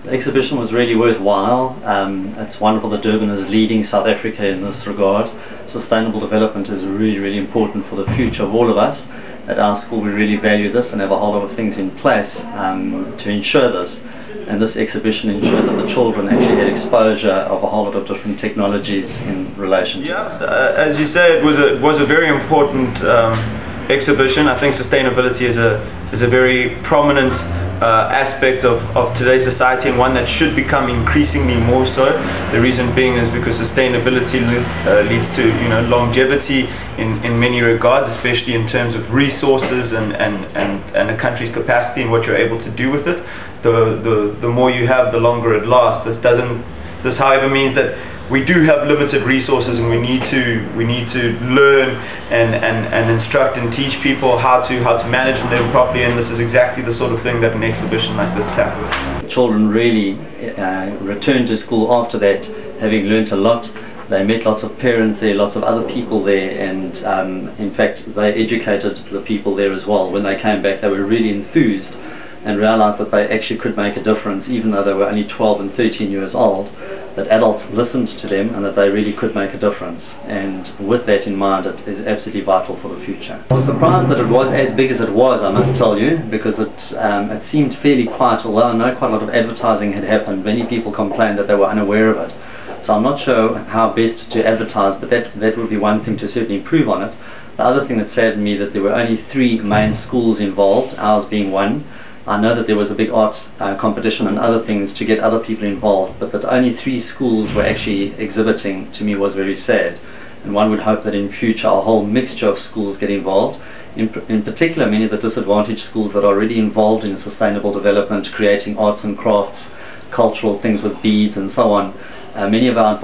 The exhibition was really worthwhile. It's wonderful that Durban is leading South Africa in this regard. Sustainable development is really, really important for the future of all of us. At our school we really value this and have a whole lot of things in place to ensure this. And this exhibition ensured that the children actually had exposure of a whole lot of different technologies in relation to this. As you say, it was a very important exhibition. I think sustainability is a very prominent aspect of today's society, and one that should become increasingly more so. The reason being is because sustainability leads to longevity in many regards, especially in terms of resources and a country's capacity and what you're able to do with it. The more you have, the longer it lasts. This however means that we do have limited resources, and we need to learn and instruct and teach people how to manage them properly, and this is exactly the sort of thing that an exhibition like this tackles. Children really returned to school after that having learnt a lot. They met lots of parents there, lots of other people there, and in fact they educated the people there as well. When they came back they were really enthused and realized that they actually could make a difference, even though they were only 12 and 13 years old, that adults listened to them and that they really could make a difference. And with that in mind, it is absolutely vital for the future. I was surprised that it was as big as it was, I must tell you, because it seemed fairly quiet, although I know quite a lot of advertising had happened. Many people complained that they were unaware of it. So I'm not sure how best to advertise, but that would be one thing to certainly improve on it. The other thing that saddened me that there were only 3 main schools involved, ours being one. I know that there was a big art competition and other things to get other people involved, but that only 3 schools were actually exhibiting, to me was very sad. And one would hope that in future a whole mixture of schools get involved. In particular, many of the disadvantaged schools that are already involved in sustainable development, creating arts and crafts, cultural things with beads and so on. Many of our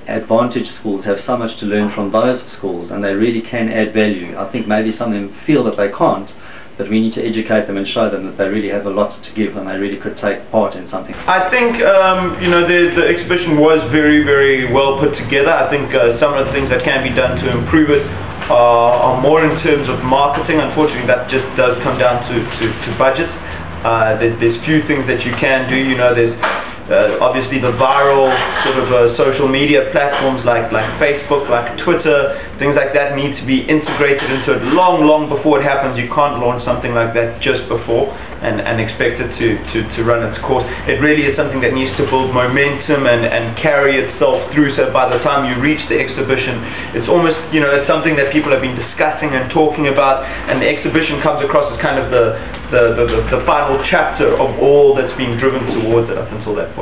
advantaged schools have so much to learn from those schools, and they really can add value. I think maybe some of them feel that they can't, but we need to educate them and show them that they really have a lot to give and they really could take part in something. I think the exhibition was very, very well put together. I think some of the things that can be done to improve it are more in terms of marketing. Unfortunately, that just does come down to budget. There's few things that you can do. There's obviously the viral sort of social media platforms like Facebook, like Twitter, things like that need to be integrated into it long before it happens. You can't launch something like that just before and expect it to run its course. It really is something that needs to build momentum and carry itself through, so by the time you reach the exhibition, it's almost, it's something that people have been discussing and talking about, and the exhibition comes across as kind of the final chapter of all that's been driven towards it up until that point.